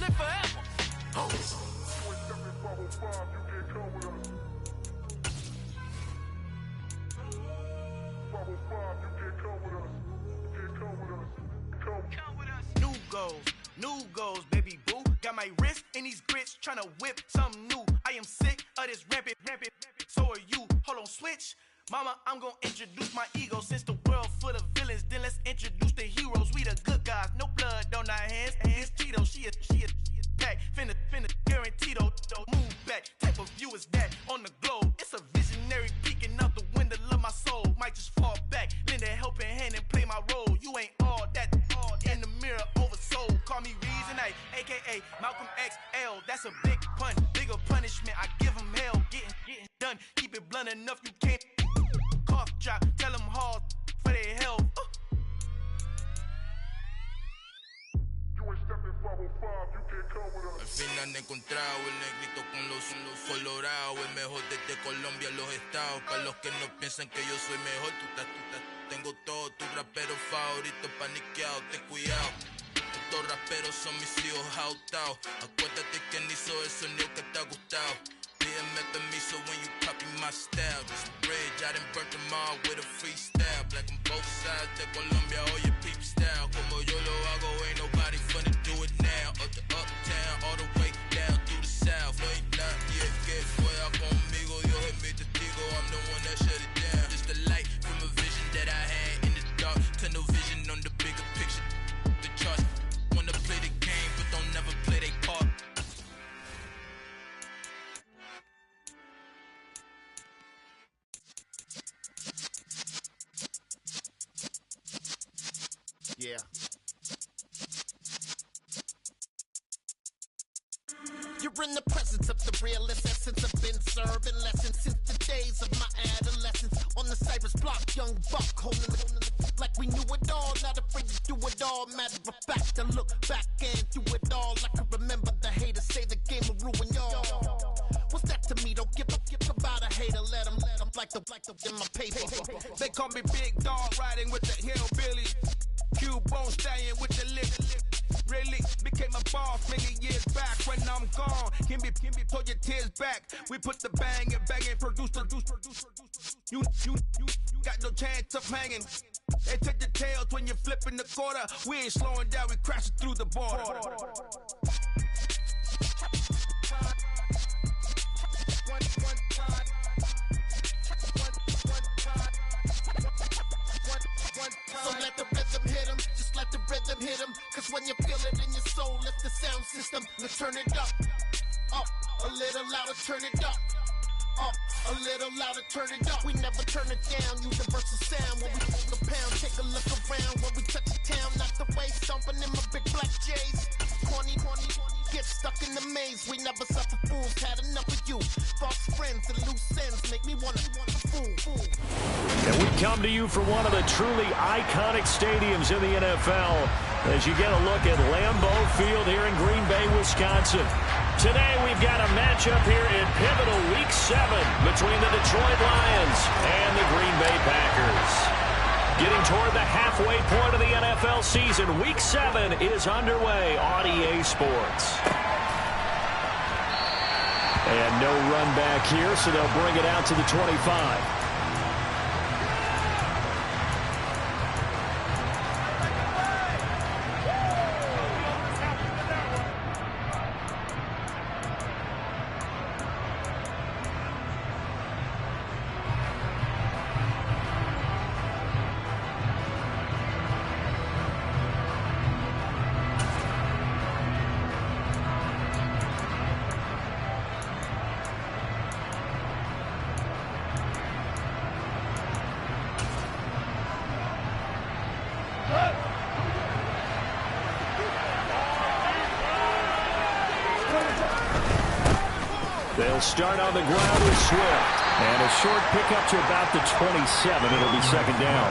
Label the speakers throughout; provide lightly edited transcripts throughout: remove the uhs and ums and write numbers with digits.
Speaker 1: live forever. Oh. New goals, baby boo. Got my wrist in these grits, tryna whip something new. I am sick of this rampant. So are you. Hold on, switch. Mama, I'm gonna introduce my ego. Since the world full of villains, then let's introduce the heroes. We the good guys, no blood on our hands. It's Cheeto, she is pack. Finna, guaranteed, move back. Type of view is that on the globe? It's a visionary peeking out the window of my soul. Might just fall back, lend a helping hand and play my role. You ain't all that in the mirror oversold. Call me Reason A, aka Malcolm XL. That's a big pun, bigger punishment. I give him hell, getting done. Keep it blunt enough, you can't cough drop. Tell them hard for their health.
Speaker 2: Al fin han encontrado el negrito con los colorados, el mejor desde Colombia a los estados. Para los que no piensan que yo soy mejor, tengo todo, tu rapero favorito paniqueado, ten cuidado. Estos raperos son mis hijos jautados. Acuérdate quién hizo el sonido que te ha gustado. Pídeme permiso when you copy my style. This bridge, I done burnt them all with a freestyle. Black on both sides de Colombia, oye peep style. Como yo lo hago, ain't nobody finna do it now. Up to uptown, all the way down through the south. No ain't not yet, que fuera conmigo. Dios es mi testigo, I'm the one that shut it down. Just a light from a vision that I had in the dark. Tunnel vision on the bigger picture. The charts wanna play the game, but don't never play their part.
Speaker 3: Yeah. You're in the presence of the realest essence. I've been serving lessons since the days of my adolescence. On the Cypress block, young buck holding it like we knew it all. Not afraid to do it all. Matter of fact, I look back and do it all. I can remember the haters say the game will ruin y'all. What's that to me? Don't give about a hater. Let them like the in my paper.
Speaker 4: They call me Big Dog, riding with the hillbilly. Q-Bone stallion with the lip. Really became a boss many years back. When I'm gone, can be pull your tears back. We put the bang and produce. You got no chance of hanging. They take the tails when you're flipping the quarter. We ain't slowing down, we crashing through the border.
Speaker 3: So let the rhythm hit him, just let the rhythm hit him. Cause when you feel it in your soul, lift the sound system. Let's turn it up, a little louder, turn it up, a little louder, turn it up. We never turn it down, universal sound. When we hold the pound, take a look around. When we touch the town, knock the way, stomping in my big black J's. Corny, get stuck in the maze. We never suffer fools, had enough of you. False friends and loose ends make me wanna fool.
Speaker 5: And we come to you from one of the truly iconic stadiums in the NFL as you get a look at Lambeau Field here in Green Bay, Wisconsin. Today we've got a matchup here in pivotal Week 7 between the Detroit Lions and the Green Bay Packers. Getting toward the halfway point of the NFL season, Week 7 is underway on EA Sports. And no run back here, so they'll bring it out to the 25. They'll start on the ground with Swift. And a short pickup to about the 27. It'll be second down.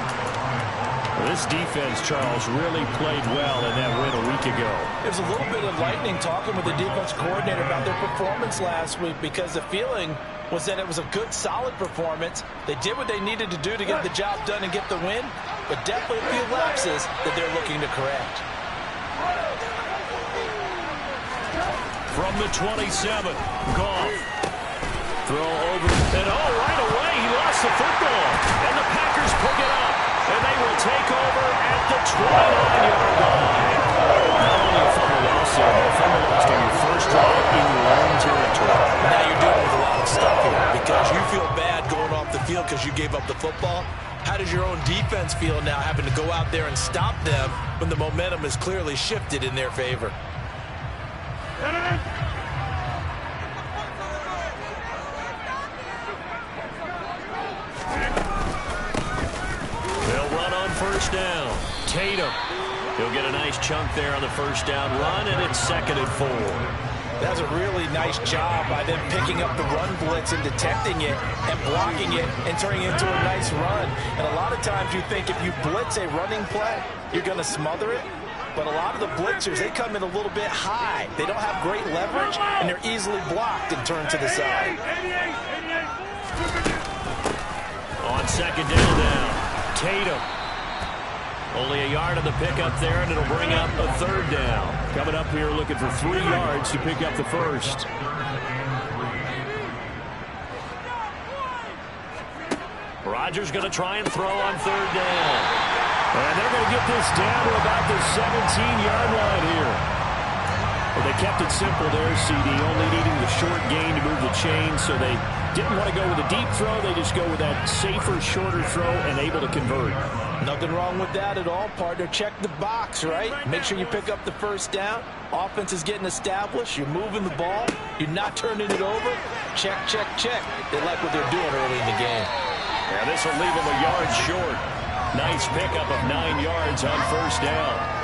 Speaker 5: This defense, Charles, really played well in that win a week ago.
Speaker 6: There's a little bit of lightning talking with the defense coordinator about their performance last week because the feeling was that it was a good, solid performance. They did what they needed to do to get the job done and get the win, but definitely a few lapses that they're looking to correct.
Speaker 5: from the 27. Goff. Throw over. And right away, he lost the football. And the Packers pick it up. And they will take over at the 29-yard line. Not only a fumble loss there, but a fumble lost on your first drive in your own territory.
Speaker 6: Now you're dealing with a lot of stuff here because you feel bad going off the field because you gave up the football. How does your own defense feel now having to go out there and stop them when the momentum is clearly shifted in their favor?
Speaker 5: They'll run on first down. Tatum. He'll get a nice chunk there on the first down run, and it's 2nd and 4.
Speaker 6: That's a really nice job by them picking up the run blitz and detecting it and blocking it and turning it into a nice run. And a lot of times you think if you blitz a running play, you're going to smother it. But a lot of the blitzers, they come in a little bit high. They don't have great leverage, and they're easily blocked and turned to the side.
Speaker 5: On 2nd down now, Tatum. Only a yard on the pickup there, and it'll bring up a 3rd down. Coming up here looking for 3 yards to pick up the first. Rodgers going to try and throw on 3rd down. And they're going to get this down to about the 17-yard line here. Well, they kept it simple there, CD, only needing the short gain to move the chain, so they didn't want to go with a deep throw. They just go with that safer, shorter throw and able to convert.
Speaker 6: Nothing wrong with that at all, partner. Check the box, right? Make sure you pick up the first down. Offense is getting established. You're moving the ball. You're not turning it over. Check, check, check. They like what they're doing early in the game.
Speaker 5: Yeah, this will leave them a yard short. Nice pickup of 9 yards on first down.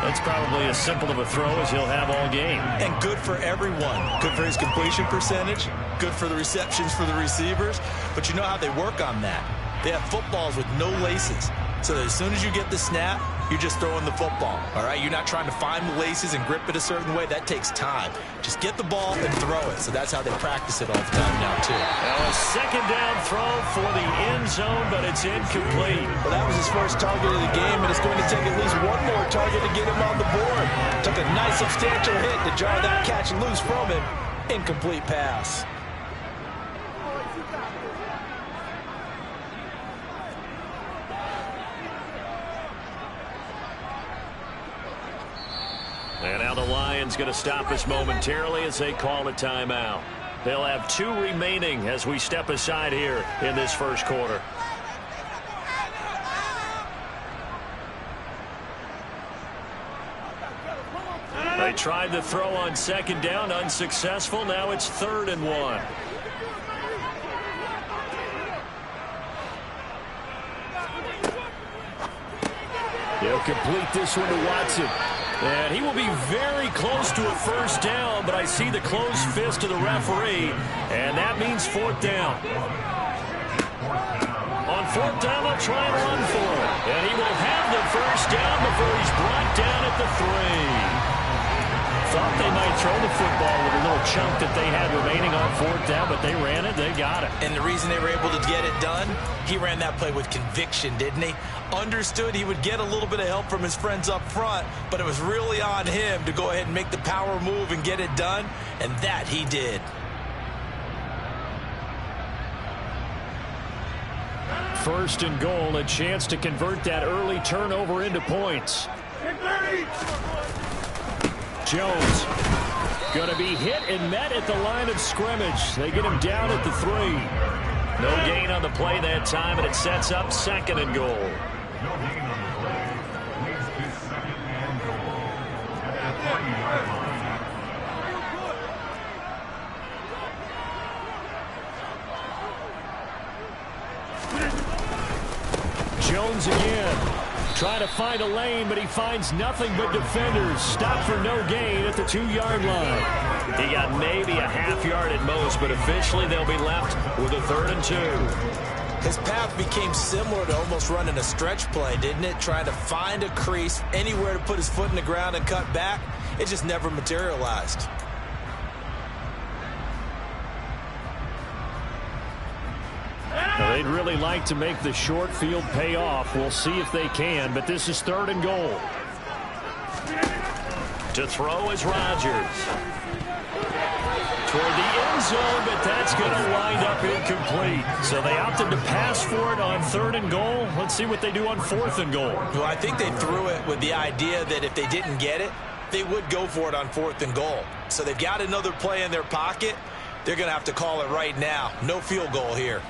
Speaker 5: That's probably as simple of a throw as he'll have all game.
Speaker 6: And good for everyone. Good for his completion percentage. Good for the receptions for the receivers. But you know how they work on that. They have footballs with no laces. So that as soon as you get the snap, you're just throwing the football. All right? You're not trying to find the laces and grip it a certain way. That takes time. Just get the ball and throw it. So that's how they practice it all the time now, too.
Speaker 5: Now a 2nd down throw for the end zone, but it's incomplete.
Speaker 6: Well, that was his first target of the game, and it's going to take at least one more target to get him on the board. Took a nice substantial hit to jar that catch loose from him. Incomplete pass.
Speaker 5: And now the Lions going to stop us momentarily as they call a timeout. They'll have 2 remaining as we step aside here in this first quarter. They tried the throw on 2nd down, unsuccessful. Now it's 3rd and 1. He'll complete this one to Watson. And he will be very close to a first down, but I see the closed fist of the referee, and that means 4th down. On 4th down, they'll try and run for it. And he will have the first down before he's brought down at the 3. Thought they might throw the football with a little chunk that they had remaining on 4th down, but they ran it, they got it.
Speaker 6: And the reason they were able to get it done, he ran that play with conviction, didn't he? Understood he would get a little bit of help from his friends up front, but it was really on him to go ahead and make the power move and get it done, and that he did.
Speaker 5: First and goal, a chance to convert that early turnover into points. Jones going to be hit and met at the line of scrimmage. They get him down at the 3. No gain on the play that time, and it sets up 2nd and goal. Jones again. Trying to find a lane, but he finds nothing but defenders. Stopped for no gain at the 2-yard line. He got maybe a half yard at most, but officially they'll be left with a 3rd and 2.
Speaker 6: His path became similar to almost running a stretch play, didn't it? Trying to find a crease, anywhere to put his foot in the ground and cut back. It just never materialized.
Speaker 5: Now, they'd really like to make the short field pay off. We'll see if they can, but this is 3rd and goal. To throw is Rodgers. Toward the end zone, but that's going to wind up incomplete. So they opted to pass for it on 3rd and goal. Let's see what they do on 4th and goal.
Speaker 6: Well, I think they threw it with the idea that if they didn't get it, they would go for it on 4th and goal. So they've got another play in their pocket. They're going to have to call it right now. No field goal here.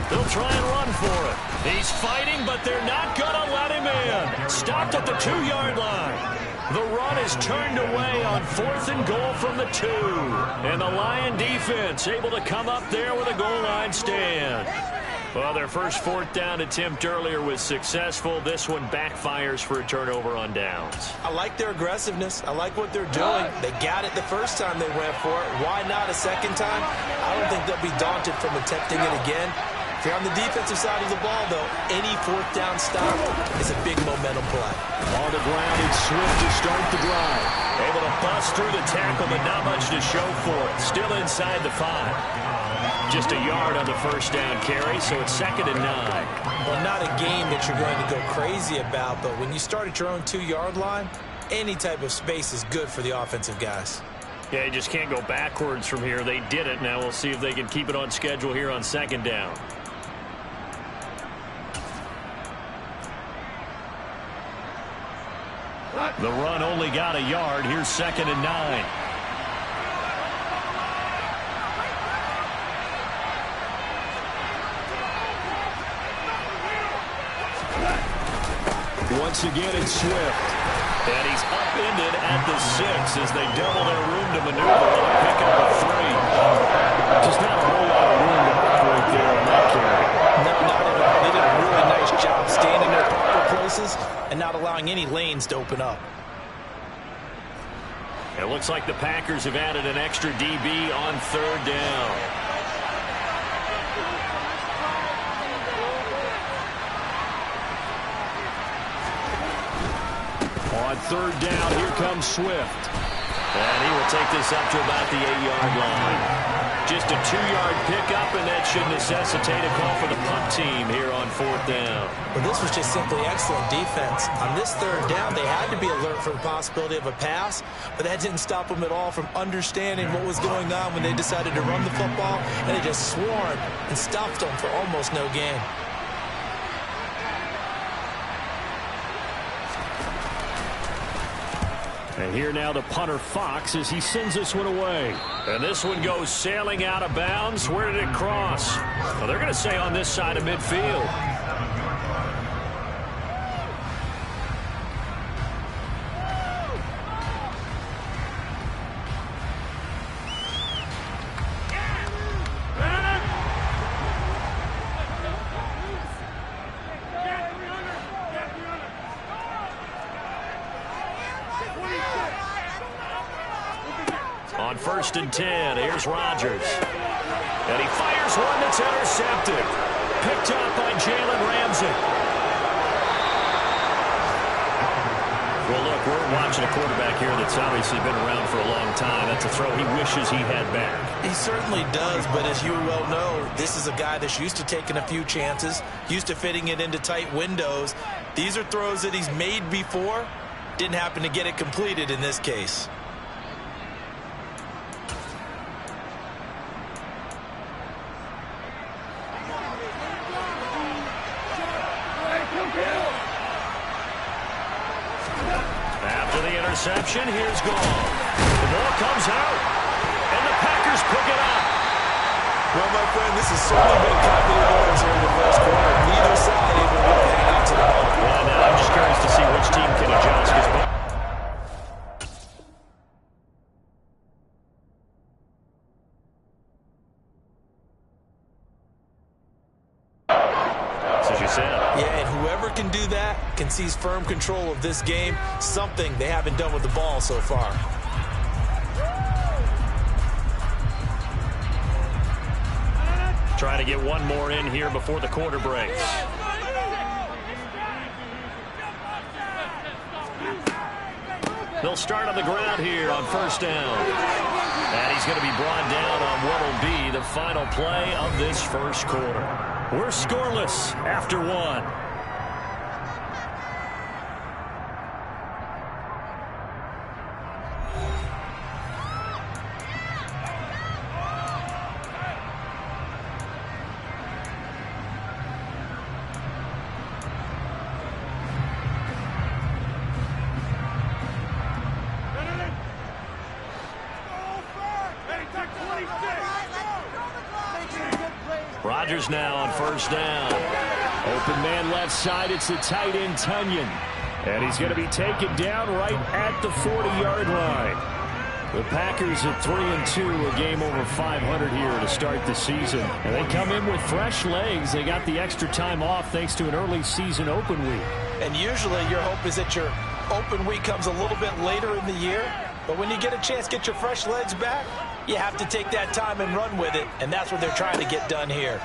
Speaker 5: They'll try and run for it. He's fighting, but they're not going to let him in. Stopped at the 2-yard line. The run is turned away on 4th and goal from the 2. And the Lion defense able to come up there with a goal line stand. Well, their first 4th down attempt earlier was successful. This one backfires for a turnover on downs.
Speaker 6: I like their aggressiveness. I like what they're doing. They got it the first time they went for it. Why not a second time? I don't think they'll be daunted from attempting it again. If you're on the defensive side of the ball, though, any 4th down stop is a big momentum play.
Speaker 5: On the ground, it's Swift to start the drive. Able to bust through the tackle, but not much to show for it. Still inside the 5. Just a yard on the first down carry, so it's 2nd and 9.
Speaker 6: Well, not a game that you're going to go crazy about, but when you start at your own 2-yard line, any type of space is good for the offensive guys.
Speaker 5: Yeah, you just can't go backwards from here. They did it. Now we'll see if they can keep it on schedule here on 2nd down. The run only got a yard. Here's 2nd and 9. Once again, it's Swift. And he's upended at the 6 as they double their room to maneuver on a pickup of 3. Just not a whole lot of room to operate there on that carry.
Speaker 6: No, not at all. They did a really nice job standing their proper places and not allowing any lanes to open up.
Speaker 5: It looks like the Packers have added an extra DB on 3rd down. On 3rd down, here comes Swift. And he will take this up to about the 8-yard line. Just a 2-yard pickup, and that should necessitate a call for the punt team here on 4th down.
Speaker 6: Well, this was just simply excellent defense. On this 3rd down, they had to be alert for the possibility of a pass, but that didn't stop them at all from understanding what was going on when they decided to run the football, and they just swarmed and stopped them for almost no gain.
Speaker 5: And here now the punter Fox as he sends this one away. And this one goes sailing out of bounds. Where did it cross? Well, they're going to say on this side of midfield. On 1st and 10, here's Rodgers. And he fires one that's intercepted. Picked up by Jalen Ramsey. Well, look, we're watching a quarterback here that's obviously been around for a long time. That's a throw he wishes he had back.
Speaker 6: He certainly does, but as you well know, this is a guy that's used to taking a few chances, used to fitting it into tight windows. These are throws that he's made before. Didn't happen to get it completed in this case.
Speaker 5: After the interception, here's Gall. The ball comes out, and the Packers pick it up.
Speaker 6: Well, my friend, this has certainly been calculated orders here in the first quarter. Neither side able to really hang out to the ball.
Speaker 5: Well, now I'm just curious to see which team can adjust. As you said.
Speaker 6: Yeah, and whoever can do that can seize firm control of this game, something they haven't done with the ball so far.
Speaker 5: Trying to get one more in here before the quarter breaks. They'll start on the ground here on first down. And he's going to be brought down on what will be the final play of this first quarter. We're scoreless after one. Rodgers now on first down. Open man left side. It's the tight end, Tunyon. And he's going to be taken down right at the 40-yard line. The Packers at 3-2, a game over 500 here to start the season. And they come in with fresh legs. They got the extra time off thanks to an early season open week.
Speaker 6: And usually your hope is that your open week comes a little bit later in the year. But when you get a chance to get your fresh legs back, you have to take that time and run with it. And that's what they're trying to get done here.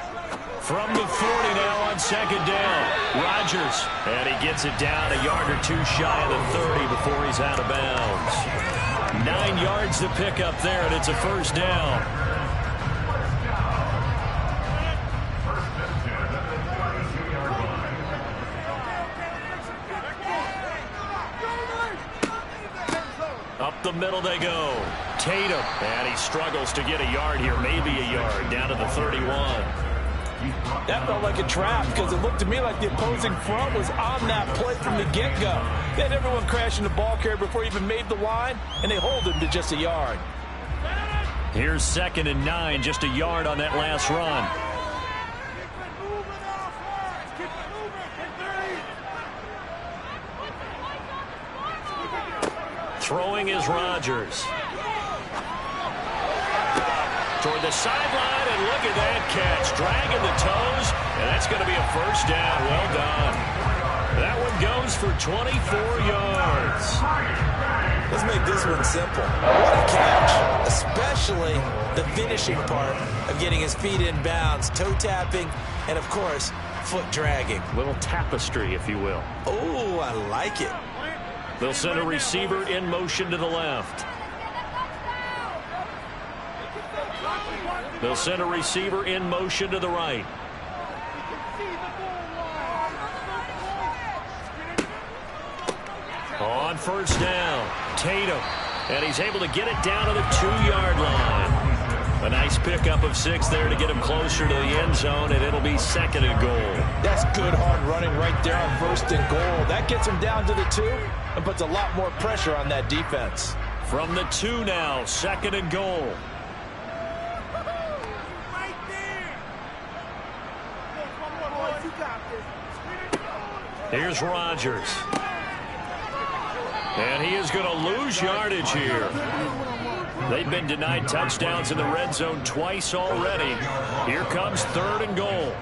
Speaker 5: From the 40 now on second down. Rodgers. And he gets it down a yard or two shy of the 30 before he's out of bounds. 9 yards to pick up there, and it's a first down. Up the middle they go. Tatum. And he struggles to get a yard here, maybe a yard, down to the 31.
Speaker 6: That felt like a trap because it looked to me like the opposing front was on that play from the get-go. They had everyone crashing the ball carrier before he even made the line, and they hold him to just a yard.
Speaker 5: Here's 2nd and 9, just a yard on that last run. Throwing is Rodgers. Toward the sideline, and look at that catch. Dragging the toes, and that's going to be a first down. Well done. That one goes for 24 yards.
Speaker 6: Let's make this one simple. What a catch, especially the finishing part of getting his feet in bounds, toe tapping, and, of course, foot dragging.
Speaker 5: Little tapestry, if you will.
Speaker 6: Oh, I like it.
Speaker 5: They'll send a receiver in motion to the left. They'll send a receiver in motion to the right. On first down, Tatum. And he's able to get it down to the 2-yard line. A nice pickup of 6 there to get him closer to the end zone, and it'll be 2nd and goal.
Speaker 6: That's good hard running right there on 1st and goal. That gets him down to the 2 and puts a lot more pressure on that defense.
Speaker 5: From the 2 now, 2nd and goal. Here's Rodgers. And he is going to lose yardage here. They've been denied touchdowns in the red zone twice already. Here comes 3rd and goal.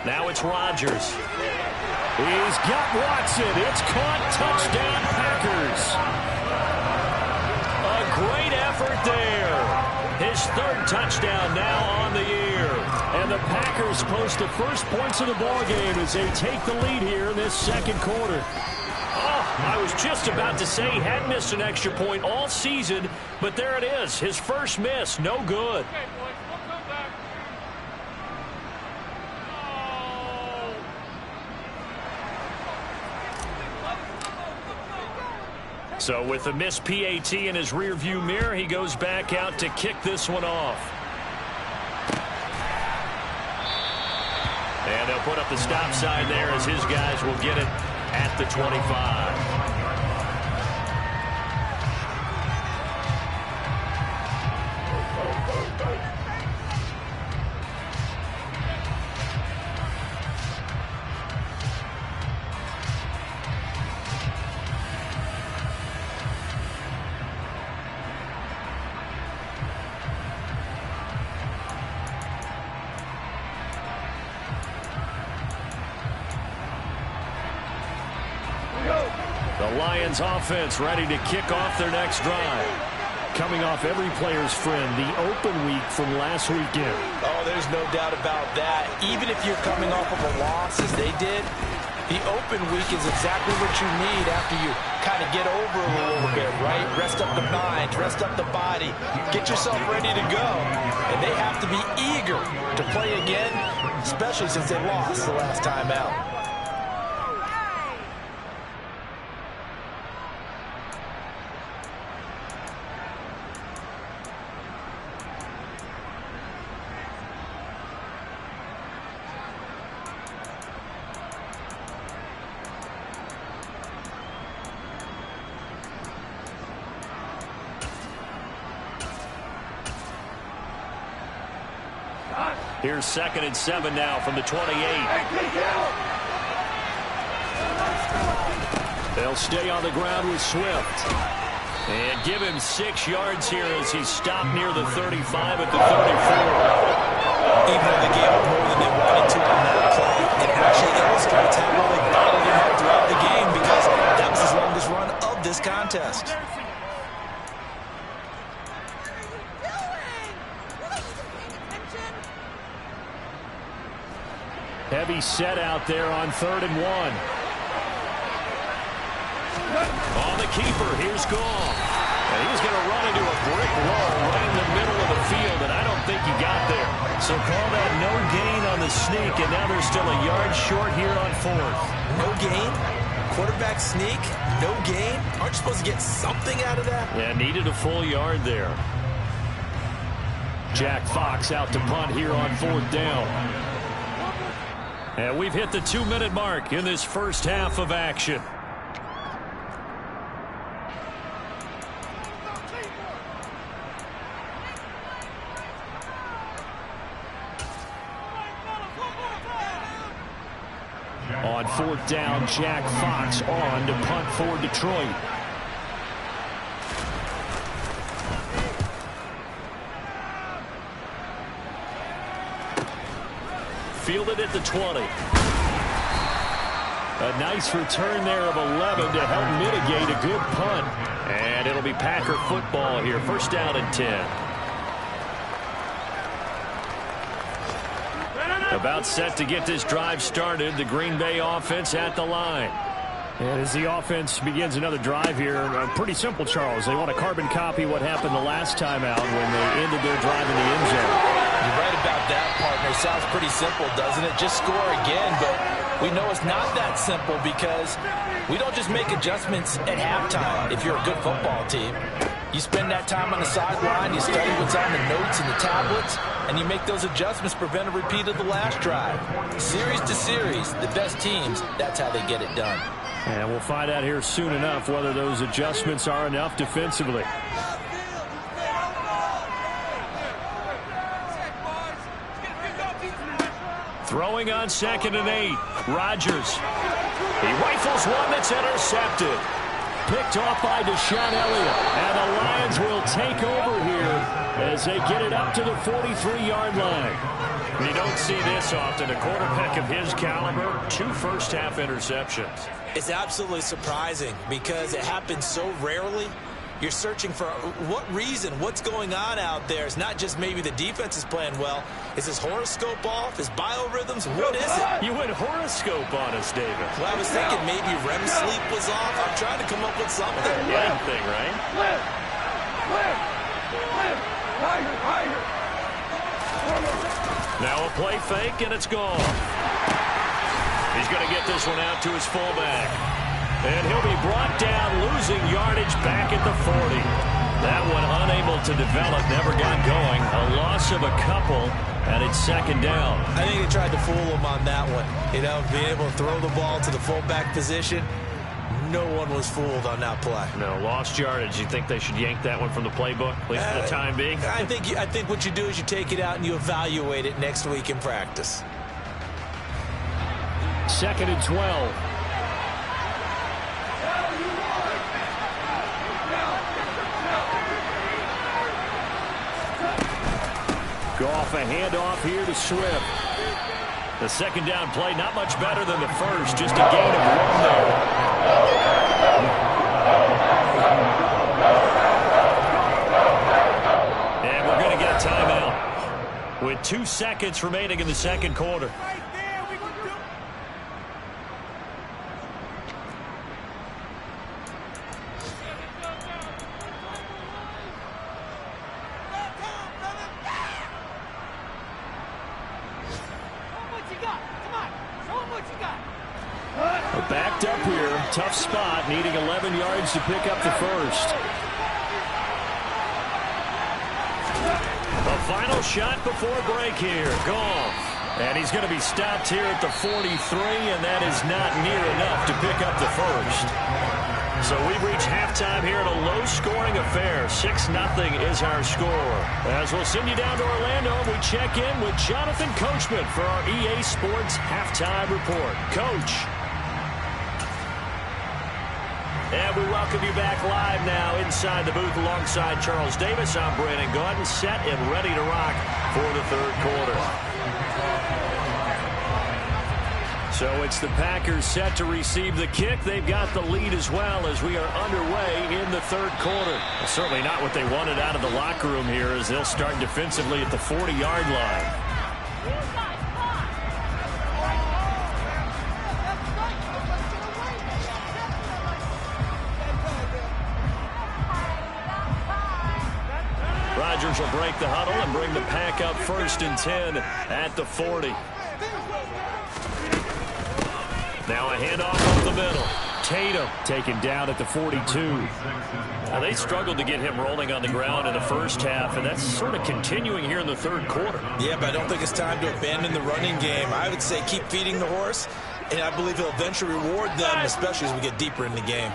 Speaker 5: Now it's Rodgers. He's got Watson. It's caught. Touchdown, Packers. A great effort there. His 3rd touchdown now on the year. And the Packers post the first points of the ballgame as they take the lead here in this 2nd quarter. Oh, I was just about to say he hadn't missed an extra point all season, but there it is. His first miss, no good. So with a missed PAT in his rearview mirror, he goes back out to kick this one off. And they'll put up the stop sign there as his guys will get it at the 25. The Lions offense ready to kick off their next drive. coming off every player's friend, the open week from last weekend.
Speaker 6: Oh, there's no doubt about that. Even if you're coming off of a loss as they did, the open week is exactly what you need after you kind of get over a little bit, right? Rest up the mind, rest up the body, get yourself ready to go. And they have to be eager to play again, especially since they lost the last time out.
Speaker 5: Here's 2nd and 7 now from the 28. They'll stay on the ground with Swift. And give him 6 yards here as he's stopped near the 35 at the 34.
Speaker 6: Even though they gave up more than they wanted to on that play, it actually illustrates how well they battled him up throughout the game because that was his longest run of this contest.
Speaker 5: Heavy set out there on 3rd and 1. On the keeper, here's Goff. And he's going to run into a brick wall right in the middle of the field, and I don't think he got there. So call that no gain on the sneak, and now they're still a yard short here on 4th.
Speaker 6: No gain? Quarterback sneak? No gain? Aren't you supposed to get something out of that?
Speaker 5: Yeah, needed a full yard there. Jack Fox out to punt here on 4th down. And we've hit the 2-minute mark in this first half of action. On 4th down, Jack Fox on to punt for Detroit. Fielded at the 20. A nice return there of 11 to help mitigate a good punt. And it'll be Packer football here. 1st down and 10. About set to get this drive started. The Green Bay offense at the line. And as the offense begins another drive here, pretty simple, Charles. They want to carbon copy what happened the last time out when they ended their drive in the end zone.
Speaker 6: You're right about that, partner. Sounds pretty simple, doesn't it? Just score again, but we know it's not that simple because we don't just make adjustments at halftime if you're a good football team. You spend that time on the sideline, you study what's on the notes and the tablets, and you make those adjustments, prevent a repeat of the last drive. Series to series, the best teams, that's how they get it done.
Speaker 5: And we'll find out here soon enough whether those adjustments are enough defensively. Throwing on 2nd and 8. Rodgers. He rifles one that's intercepted. Picked off by Deshaun Elliott. And the Lions will take over here as they get it up to the 43-yard line. You don't see this often. A quarterback of his caliber, 2 first-half interceptions.
Speaker 6: It's absolutely surprising because it happens so rarely. You're searching for what reason, what's going on out there. It's not just maybe the defense is playing well. Is his horoscope off? His biorhythms? What is it?
Speaker 5: You went horoscope on us, David.
Speaker 6: Well, I was thinking maybe REM sleep was off. I'm trying to come up with something.
Speaker 5: Yeah, thing, right? Now a play fake, and it's gone. He's going to get this one out to his fullback. And he'll be brought down, losing yardage back at the 40. That one unable to develop, never got going. A loss of a couple, and it's 2nd down.
Speaker 6: I think they tried to fool him on that one. You know, being able to throw the ball to the fullback position. No one was fooled on that play.
Speaker 5: No, lost yardage. You think they should yank that one from the playbook, at least for the time being?
Speaker 6: I think what you do is you take it out and you evaluate it next week in practice.
Speaker 5: 2nd and 12. Goff, a handoff here to Swift. The 2nd down play, not much better than the first, just a gain of 1 there. timeout with 2 seconds remaining in the second quarter. Backed up here, tough spot, needing 11 yards to pick up the first. The final shot before break here, Goff. And he's going to be stopped here at the 43, and that is not near enough to pick up the first. So we've reached halftime here in a low-scoring affair. 6-0 is our score. As we'll send you down to Orlando, we check in with Jonathan Coachman for our EA Sports Halftime Report. Coach. And we welcome you back live now inside the booth alongside Charles Davis. I'm Brandon Gaudin, set and ready to rock for the third quarter. So it's the Packers set to receive the kick. They've got the lead as well as we are underway in the third quarter. Certainly not what they wanted out of the locker room here as they'll start defensively at the 40-yard line. Rodgers will break the huddle and bring the Pack up 1st and 10 at the 40. Now a handoff up the middle. Tatum taken down at the 42. Now they struggled to get him rolling on the ground in the first half, and that's sort of continuing here in the third quarter.
Speaker 6: Yeah, but I don't think it's time to abandon the running game. I would say keep feeding the horse, and I believe he'll eventually reward them, especially as we get deeper in the game.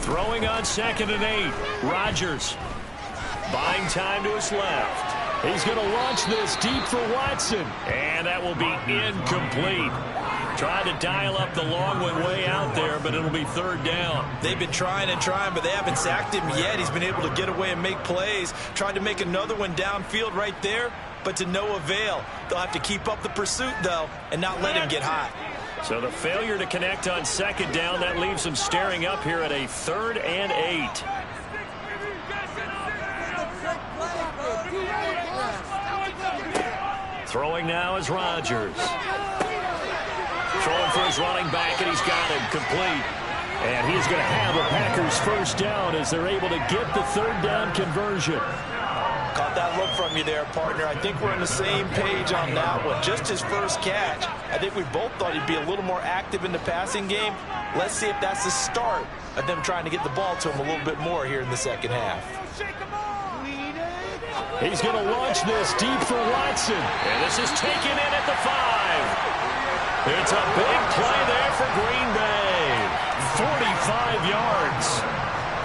Speaker 5: Throwing on 2nd and 8. Rodgers buying time to his left. He's going to launch this deep for Watson. And that will be incomplete. Tried to dial up the long one way out there, but it'll be 3rd down.
Speaker 6: They've been trying and trying, but they haven't sacked him yet. He's been able to get away and make plays. Tried to make another one downfield right there, but to no avail. They'll have to keep up the pursuit, though, and not let him get hot.
Speaker 5: So the failure to connect on 2nd down, that leaves them staring up here at a 3rd and 8. Throwing now is Rodgers. Throwing for his running back, and he's got him complete. And he's going to have a Packers 1st down as they're able to get the 3rd down conversion.
Speaker 6: Caught that look from you there, partner. I think we're on the same page on that one. Just his first catch. I think we both thought he'd be a little more active in the passing game. Let's see if that's the start of them trying to get the ball to him a little bit more here in the second half.
Speaker 5: He's going to launch this deep for Watson. And this is taken in at the 5. It's a big play there for Green Bay. 45 yards.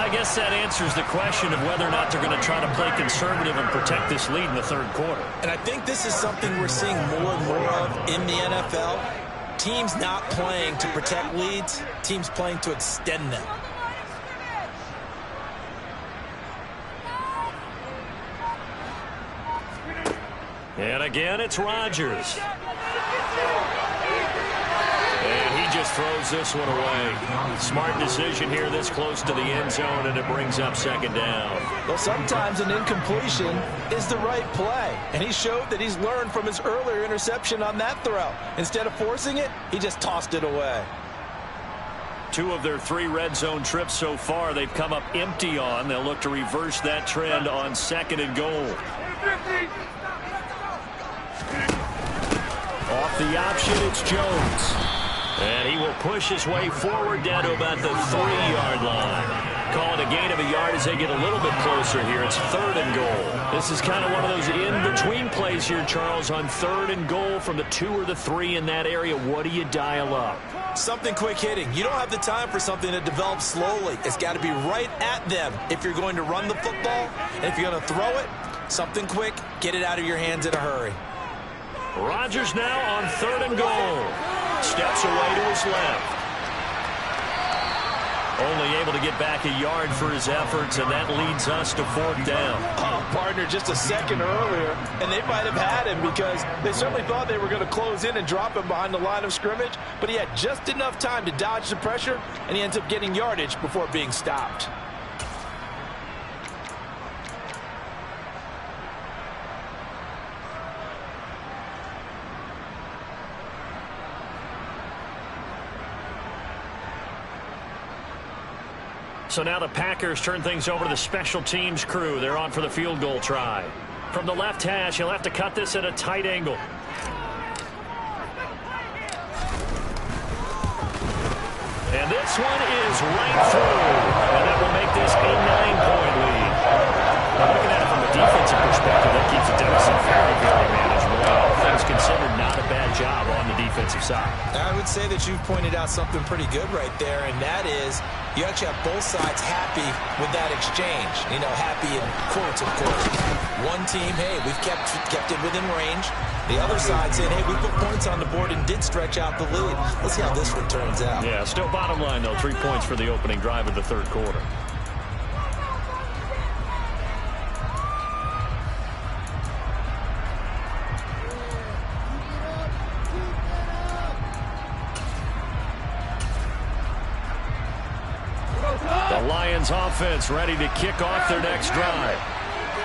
Speaker 5: I guess that answers the question of whether or not they're going to try to play conservative and protect this lead in the third quarter.
Speaker 6: And I think this is something we're seeing more and more of in the NFL. Teams not playing to protect leads, teams playing to extend them.
Speaker 5: And again, it's Rodgers. And he just throws this one away. Smart decision here this close to the end zone, and it brings up 2nd down.
Speaker 6: Well, sometimes an incompletion is the right play, and he showed that he's learned from his earlier interception on that throw. Instead of forcing it, he just tossed it away.
Speaker 5: 2 of their 3 red zone trips so far they've come up empty on. They'll look to reverse that trend on 2nd and goal. Off the option, it's Jones. And he will push his way forward down to about the 3-yard line. Call it a gain of a yard as they get a little bit closer here. It's 3rd and goal. This is kind of one of those in-between plays here, Charles, on 3rd and goal from the 2 or the 3 in that area. What do you dial up?
Speaker 6: Something quick hitting. You don't have the time for something that develops slowly. It's got to be right at them if you're going to run the football. And if you're going to throw it, something quick, get it out of your hands in a hurry.
Speaker 5: Rodgers now on 3rd and goal. Steps away to his left. Only able to get back a yard for his efforts, and that leads us to 4th down.
Speaker 6: Oh, partner, just a second earlier, and they might have had him because they certainly thought they were going to close in and drop him behind the line of scrimmage, but he had just enough time to dodge the pressure, and he ends up getting yardage before being stopped.
Speaker 5: So now the Packers turn things over to the special teams crew. They're on for the field goal try. From the left hash, he'll have to cut this at a tight angle. And this one is right through. And that will make this a 9-point lead. Now looking at it from a defensive perspective, that keeps the deficit very, very manageable. All things considered, not a bad job on the defensive side.
Speaker 6: I would say that you've pointed out something pretty good right there, and that is you actually have both sides happy with that exchange. You know, happy in quotes, of course. One team, hey, we've kept it within range. The other side saying, hey, we put points on the board and did stretch out the lead. Let's see how this one turns out.
Speaker 5: Yeah, still bottom line, though, 3 points for the opening drive of the third quarter. The Lions offense ready to kick off their next drive.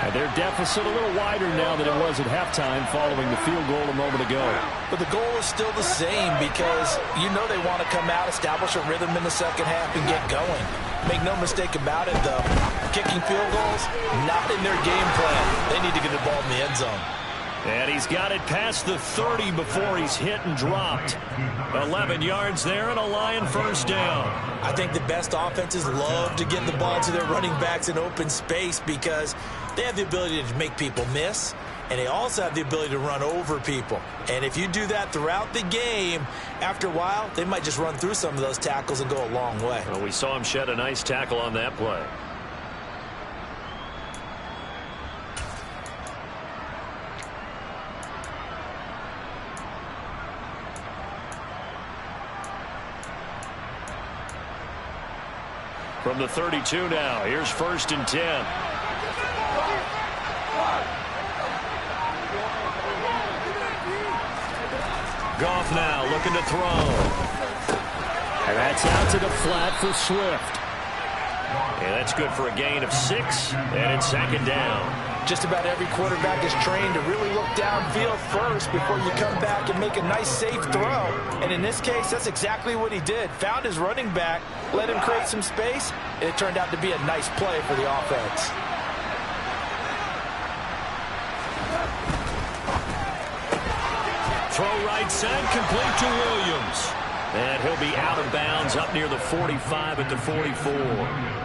Speaker 5: And their deficit a little wider now than it was at halftime following the field goal a moment ago.
Speaker 6: But the goal is still the same because you know they want to come out, establish a rhythm in the second half, and get going. Make no mistake about it, though. Kicking field goals, not in their game plan. They need to get the ball in the end zone.
Speaker 5: And he's got it past the 30 before he's hit and dropped. 11 yards there and a Lion first down.
Speaker 6: I think the best offenses love to get the ball to their running backs in open space because they have the ability to make people miss, and they also have the ability to run over people. And if you do that throughout the game, after a while, they might just run through some of those tackles and go a long way.
Speaker 5: Well, we saw him shed a nice tackle on that play. From the 32 now, here's 1st and 10. Goff now looking to throw. And that's out to the flat for Swift. And that's good for a gain of 6, and it's 2nd down.
Speaker 6: Just about every quarterback is trained to really look downfield first before you come back and make a nice, safe throw. And in this case, that's exactly what he did. Found his running back, let him create some space, and it turned out to be a nice play for the offense.
Speaker 5: Throw right side, complete to Williams. And he'll be out of bounds up near the 45 at the 44.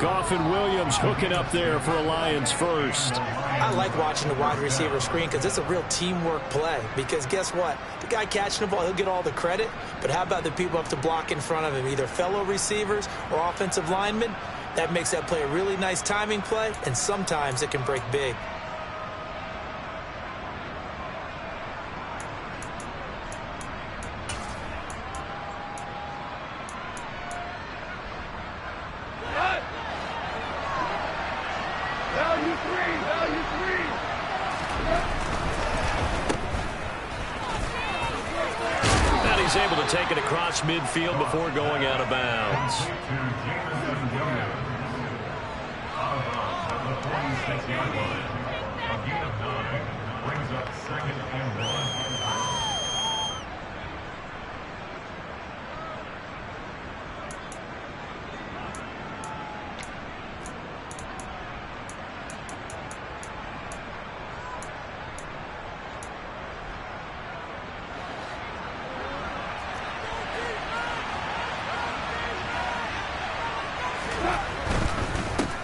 Speaker 5: Goff and Williams hooking up there for a Lions first.
Speaker 6: I like watching the wide receiver screen because it's a real teamwork play. Because guess what? The guy catching the ball, he'll get all the credit. But how about the people up to block in front of him, either fellow receivers or offensive linemen? That makes that play a really nice timing play, and sometimes it can break big.
Speaker 5: He's able to take it across midfield before going out of bounds.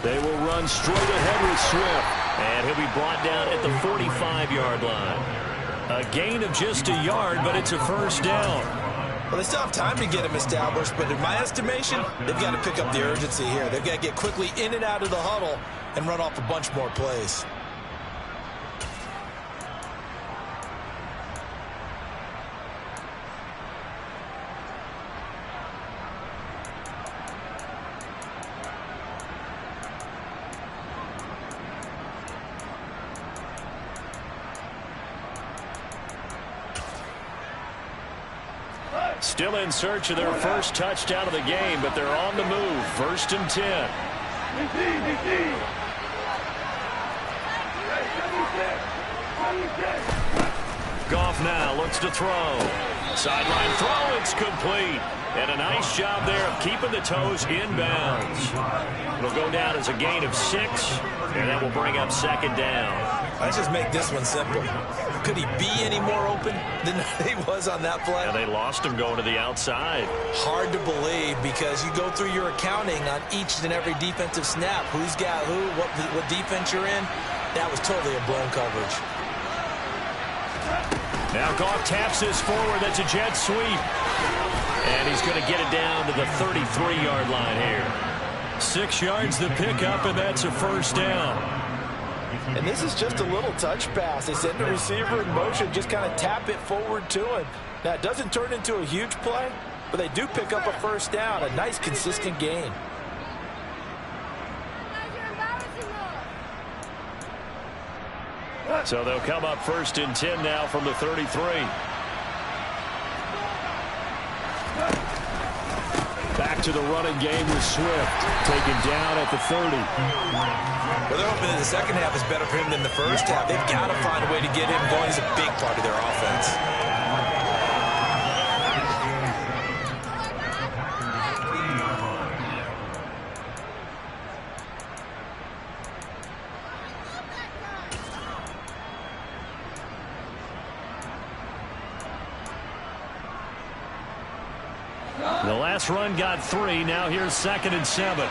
Speaker 5: They will run straight ahead with Swift, and he'll be brought down at the 45-yard line. A gain of just a yard, but it's a first down.
Speaker 6: Well, they still have time to get him established, but in my estimation, they've got to pick up the urgency here. They've got to get quickly in and out of the huddle and run off a bunch more plays.
Speaker 5: Still in search of their first touchdown of the game, but they're on the move. 1st and 10. Goff now looks to throw. Sideline throw, it's complete. And a nice job there of keeping the toes inbounds. It'll go down as a gain of 6, and that will bring up second down.
Speaker 6: Let's just make this one simple. Could he be any more open than he was on that play?
Speaker 5: And they lost him going to the outside.
Speaker 6: Hard to believe because you go through your accounting on each and every defensive snap. Who's got who, what defense you're in. That was totally a blown coverage.
Speaker 5: Now Goff taps this forward. That's a jet sweep. And he's going to get it down to the 33-yard line here. 6 yards the pickup, and that's a first down.
Speaker 6: And this is just a little touch pass. They send the receiver in motion, just kind of tap it forward to him. Now, it doesn't turn into a huge play, but they do pick up a first down, a nice, consistent gain.
Speaker 5: So they'll come up 1st and 10 now from the 33. Back to the running game with Swift. Taken down at the 30.
Speaker 6: Well, they're hoping that the second half is better for him than the first half. They've got to find a way to get him going. He's a big part of their offense.
Speaker 5: The last run got 3. Now here's 2nd and 7.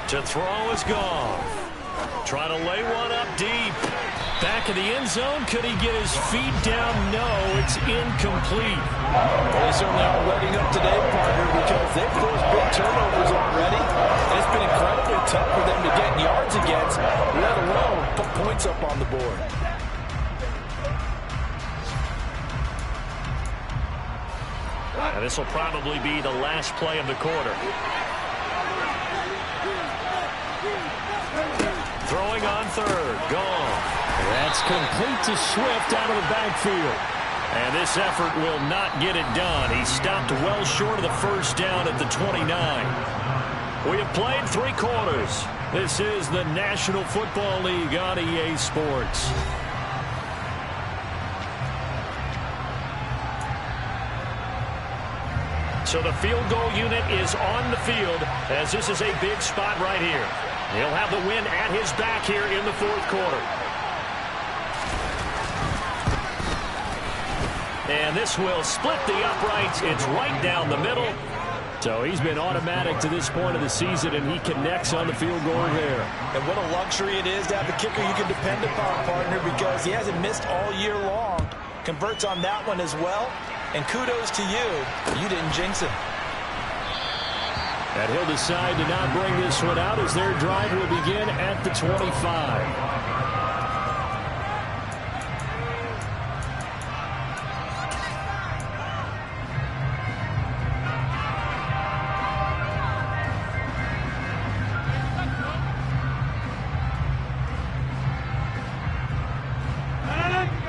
Speaker 5: To throw is Goff. Trying to lay one up deep. Back of the end zone. Could he get his feet down? No, it's incomplete.
Speaker 6: Well, they certainly aren't letting up today, partner, because they've forced big turnovers already. And it's been incredibly tough for them to get yards against, let alone put points up on the board.
Speaker 5: And this will probably be the last play of the quarter. Throwing on 3rd. Gone. That's complete to Swift out of the backfield. And this effort will not get it done. He stopped well short of the first down at the 29. We have played 3 quarters. This is the National Football League on EA Sports. So the field goal unit is on the field as this is a big spot right here. He'll have the win at his back here in the 4th quarter. And this will split the uprights. It's right down the middle. So he's been automatic to this point of the season, and he connects on the field goal there.
Speaker 6: And what a luxury it is to have a kicker you can depend upon, partner, because he hasn't missed all year long. Converts on that one as well. And kudos to you. You didn't jinx him.
Speaker 5: And he'll decide to not bring this one out as their drive will begin at the 25.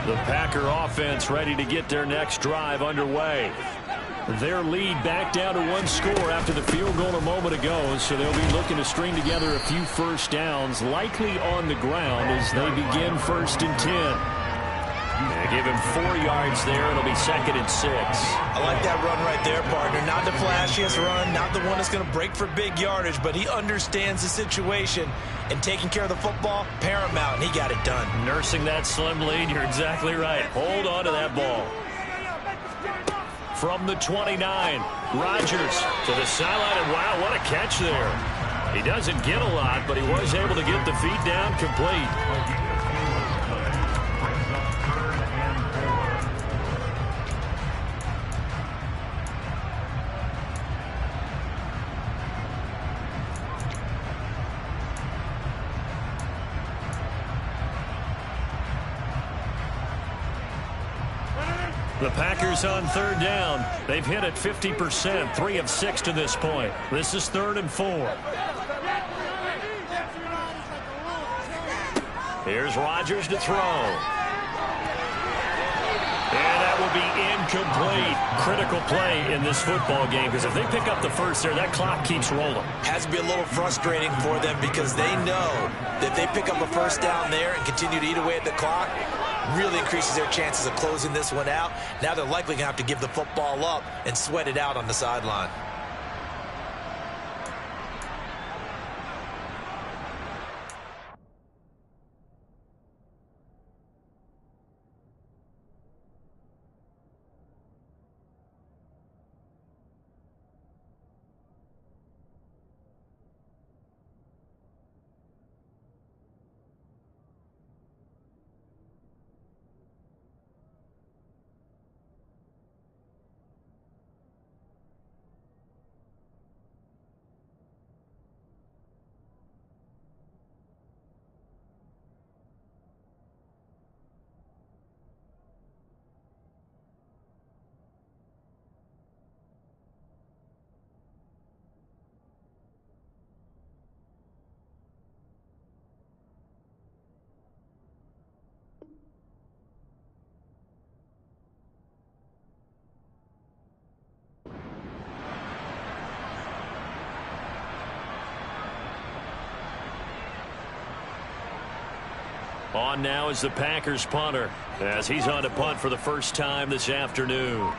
Speaker 5: The Packer offense ready to get their next drive underway. Their lead back down to 1 score after the field goal a moment ago, so they'll be looking to string together a few first downs, likely on the ground as they begin 1st and 10. They give him 4 yards there. It'll be 2nd and 6.
Speaker 6: I like that run right there, partner. Not the flashiest run, not the one that's going to break for big yardage, but he understands the situation, and taking care of the football, paramount, and he got it done.
Speaker 5: Nursing that slim lead, you're exactly right. Hold on to that ball. From the 29, Rodgers to the sideline, and wow, what a catch there. He doesn't get a lot, but he was able to get the feet down complete. The Packers on 3rd down. They've hit it 50%, 3 of 6 to this point. This is 3rd and 4. Here's Rodgers to throw. And that will be incomplete. Critical play in this football game, because if they pick up the first there, that clock keeps rolling.
Speaker 6: Has to be a little frustrating for them because they know that if they pick up a first down there and continue to eat away at the clock, really increases their chances of closing this one out. Now they're likely going to have to give the football up and sweat it out on the sideline.
Speaker 5: On now is the Packers punter, as he's on to punt for the first time this afternoon.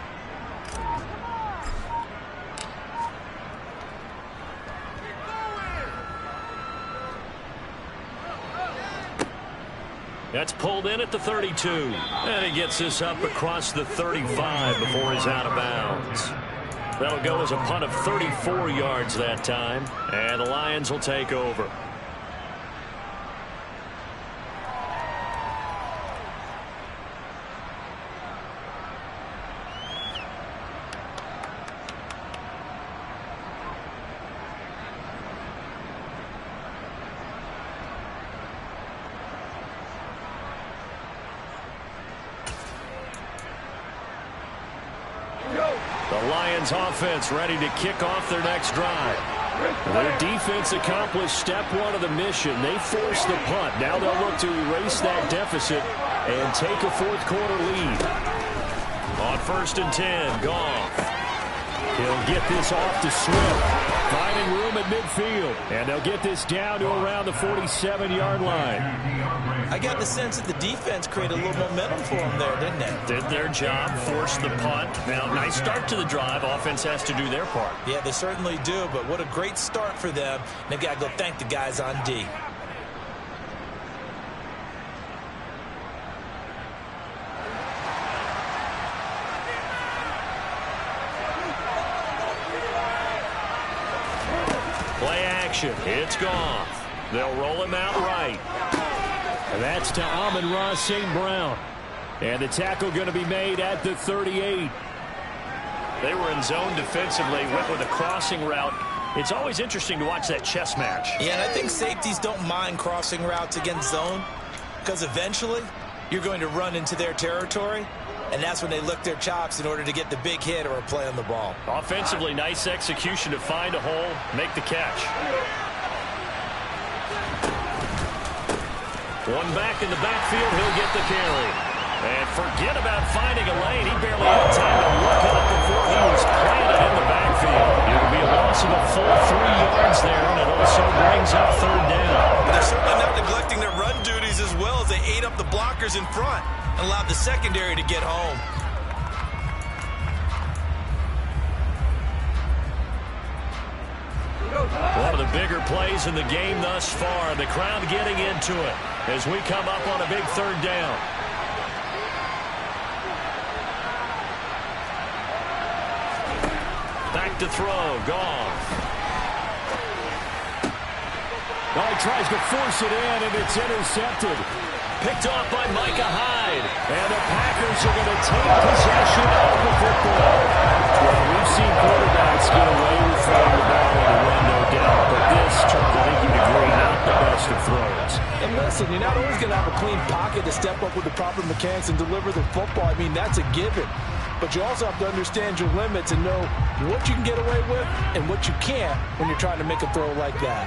Speaker 5: That's pulled in at the 32. And he gets this up across the 35 before he's out of bounds. That'll go as a punt of 34 yards that time. And the Lions will take over. The Lions offense ready to kick off their next drive. Their defense accomplished step one of the mission. They forced the punt. Now they'll look to erase that deficit and take a fourth quarter lead. On 1st and 10, Goff. He'll get this off to Swift, finding room at midfield. And they'll get this down to around the 47-yard line.
Speaker 6: I got the sense that the defense created a little momentum for them there, didn't they?
Speaker 5: Did their job, forced the punt. Now, nice start to the drive. Offense has to do their part.
Speaker 6: Yeah, they certainly do, but what a great start for them. They've got to go thank the guys on D.
Speaker 5: Play action. It's Goff. They'll roll him out right. And that's to Amon-Ra St. Brown. And the tackle going to be made at the 38. They were in zone defensively, went with a crossing route. It's always interesting to watch that chess match.
Speaker 6: Yeah, and I think safeties don't mind crossing routes against zone because eventually you're going to run into their territory, and that's when they lick their chops in order to get the big hit or a play on the ball.
Speaker 5: Offensively, nice execution to find a hole, make the catch. One back in the backfield, he'll get the carry. And forget about finding a lane. He barely had time to look up before he was planted in the backfield. It'll be a loss of a full 3 yards there, and it also brings up 3rd down.
Speaker 6: They're certainly not neglecting their run duties as well as they ate up the blockers in front and allowed the secondary to get home.
Speaker 5: One of the bigger plays in the game thus far. The crowd getting into it as we come up on a big 3rd down. Back to throw. Goff. Oh, he tries to force it in, and it's intercepted. Picked off by Micah Hyde. And the Packers are going to take possession of the football. Well, we've seen quarterbacks get away with throwing the ball on the run, no doubt. But this, Charles, I think you'd agree, not the best of throws.
Speaker 7: And listen, you're not always going to have a clean pocket to step up with the proper mechanics and deliver the football. I mean, that's a given. But you also have to understand your limits and know what you can get away with and what you can't when you're trying to make a throw like that.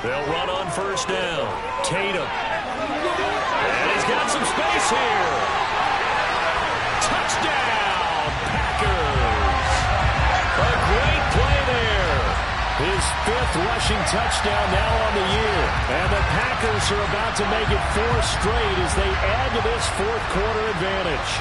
Speaker 5: They'll run on first down. Tatum. And he's got some space here. Touchdown, Packers. A great play there. His 5th rushing touchdown now on the year. And the Packers are about to make it 4 straight as they add to this 4th quarter advantage.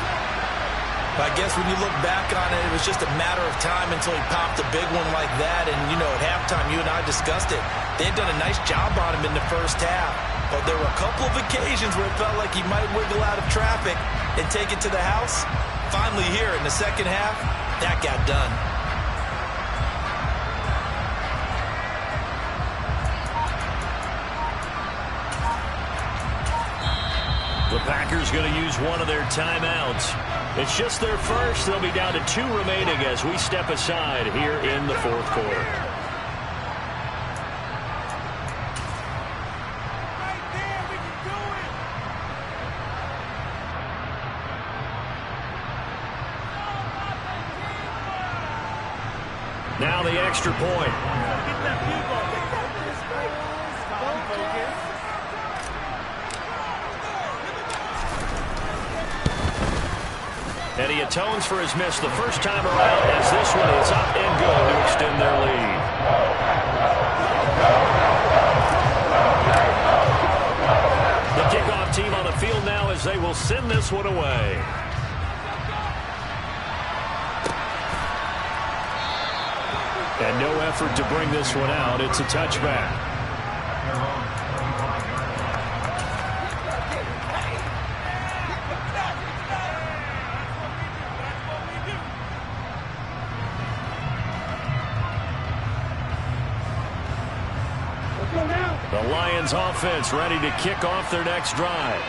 Speaker 6: I guess when you look back on it, it was just a matter of time until he popped a big one like that. And, you know, at halftime, you and I discussed it. They had done a nice job on him in the first half. But there were a couple of occasions where it felt like he might wiggle out of traffic and take it to the house. Finally here in the second half, that got done.
Speaker 5: The Packers going to use one of their timeouts. It's just their first. They'll be down to 2 remaining as we step aside here in the 4th quarter. Now the extra point. And he atones for his miss the first time around as this one is up and good to extend their lead. The kickoff team on the field now as they will send this one away. And no effort to bring this one out. It's a touchback. The Lions offense ready to kick off their next drive.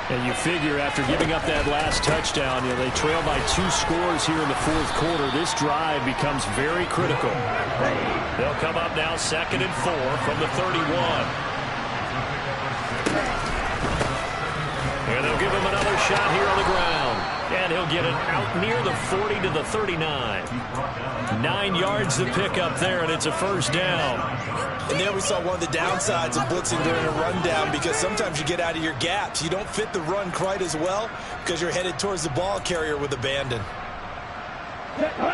Speaker 5: And you figure after giving up that last touchdown, they trail by 2 scores here in the 4th quarter. This drive becomes very critical. They'll come up now 2nd and 4 from the 31. And they'll give him another shot here on the ground. And he'll get it out near the 40 to the 39. 9 yards to pick up there, and it's a first down.
Speaker 6: And there we saw one of the downsides of blitzing during a rundown, because sometimes you get out of your gaps. You don't fit the run quite as well because you're headed towards the ball carrier with abandon.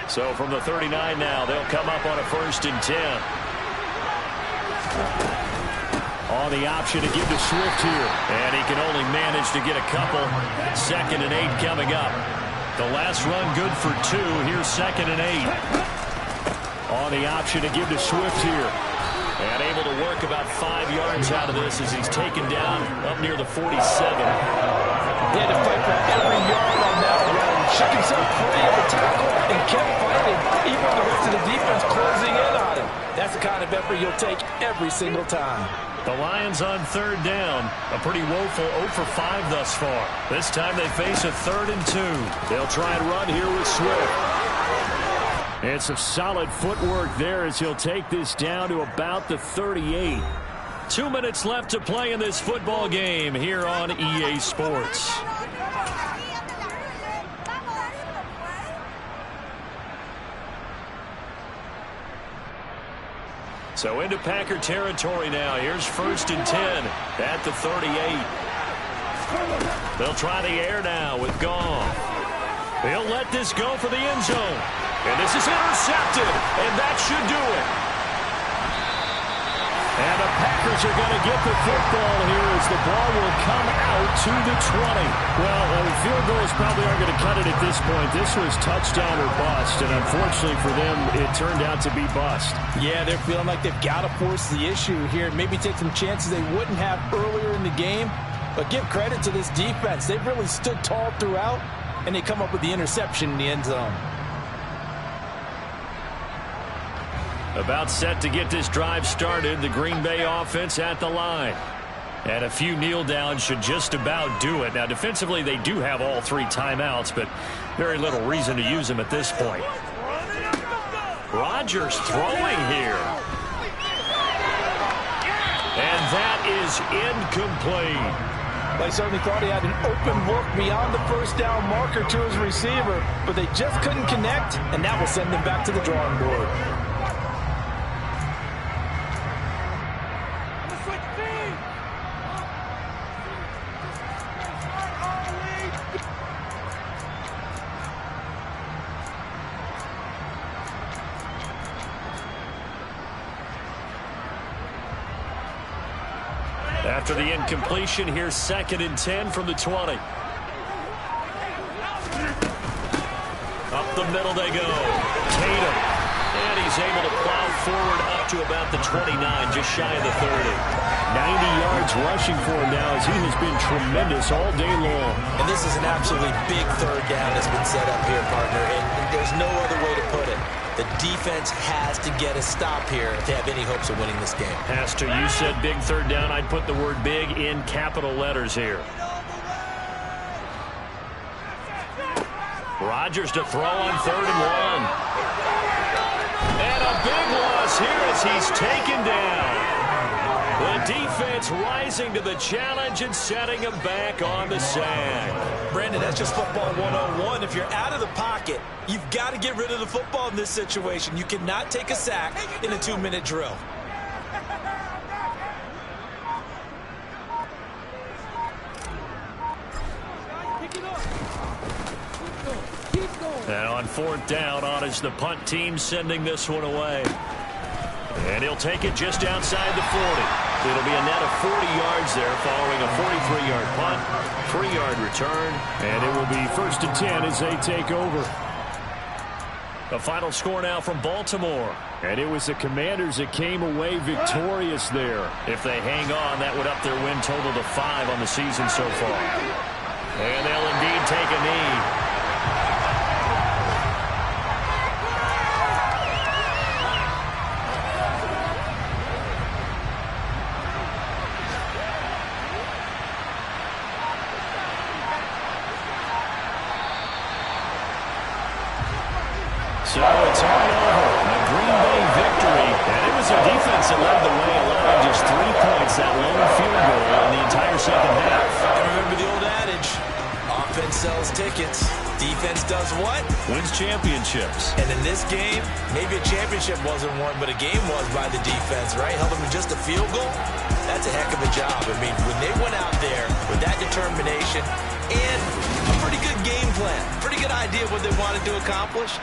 Speaker 5: So from the 39 now, they'll come up on a 1st and 10. On the option to give to Swift here. And he can only manage to get a couple. 2nd and 8 coming up. The last run good for 2. Here's 2nd and 8. On the option to give to Swift here. And able to work about 5 yards out of this as he's taken down up near the 47.
Speaker 6: He had to fight for every yard on that run. Shook himself free of the tackle and kept fighting, even with the rest of the defense closing in on him. That's the kind of effort you'll take every single time.
Speaker 5: The Lions on 3rd down. A pretty woeful 0 for 5 thus far. This time they face a 3rd and 2. They'll try and run here with Swift. And some solid footwork there as he'll take this down to about the 38. 2 minutes left to play in this football game here on EA Sports. So into Packer territory now. Here's 1st and 10 at the 38. They'll try the air now with Goff. They'll let this go for the end zone. And this is intercepted, and that should do it. And the Packers are going to get the football here as the ball will come out to the 20. Well, field goals probably aren't going to cut it at this point. This was touchdown or bust, and unfortunately for them, it turned out to be bust.
Speaker 6: Yeah, they're feeling like they've got to force the issue here, maybe take some chances they wouldn't have earlier in the game. But give credit to this defense. They've really stood tall throughout, and they come up with the interception in the end zone.
Speaker 5: About set to get this drive started, the Green Bay offense at the line. And a few kneel downs should just about do it. Now, defensively, they do have all 3 timeouts, but very little reason to use them at this point. Rodgers throwing here. And that is incomplete.
Speaker 6: They certainly thought he had an open look beyond the first down marker to his receiver, but they just couldn't connect, and that will send them back to the drawing board.
Speaker 5: After the incompletion, here's 2nd and 10 from the 20. Up the middle they go. Tatum. And he's able to plow forward up to about the 29, just shy of the 30.
Speaker 8: 90 yards rushing for him now as he has been tremendous all day long.
Speaker 6: And this is an absolutely big third down that's been set up here, partner. And there's no other way to put it. The defense has to get a stop here to have any hopes of winning this game.
Speaker 5: Pastor, you said big third down. I'd put the word big in capital letters here. Rodgers to throw on 3rd and 1. And a big loss here as he's taken down. The defense rising to the challenge and setting him back on the sack.
Speaker 6: Brandon, that's just football 101. If you're out of the pocket, you've got to get rid of the football in this situation. You cannot take a sack in a 2-minute drill.
Speaker 5: And on 4th down, on is the punt team sending this one away. And he'll take it just outside the 40. It'll be a net of 40 yards there following a 43-yard punt, 3-yard return.
Speaker 8: And it will be 1st and 10 as they take over.
Speaker 5: The final score now from Baltimore.
Speaker 8: And it was the Commanders that came away victorious there.
Speaker 5: If they hang on, that would up their win total to 5 on the season so far. And they'll indeed take a knee.
Speaker 8: So it's all over. A Green Bay victory. And it was a defense that led the way, allowing just 3 points, that lone field goal in the entire second half.
Speaker 6: And remember the old adage, offense sells tickets. Defense does what?
Speaker 5: Wins championships.
Speaker 6: And in this game, maybe a championship wasn't won, but a game was by the defense, right? Held them to just a field goal. That's a heck of a job. I mean, when they went out there with that determination and a pretty good game plan, pretty good idea of what they wanted to accomplish,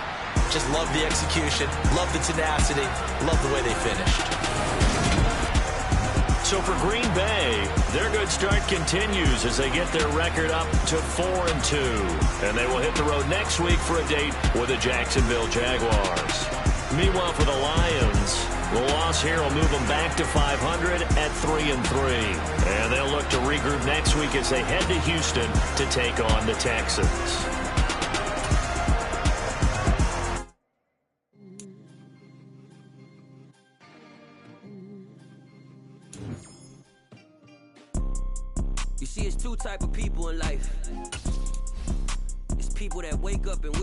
Speaker 6: just love the execution, love the tenacity, love the way they finished.
Speaker 5: So for Green Bay, their good start continues as they get their record up to 4-2. And they will hit the road next week for a date with the Jacksonville Jaguars. Meanwhile, for the Lions, the loss here will move them back to 500 at 3-3. And they'll look to regroup next week as they head to Houston to take on the Texans.
Speaker 9: You see, it's 2 types of people in life. It's people that wake up and wish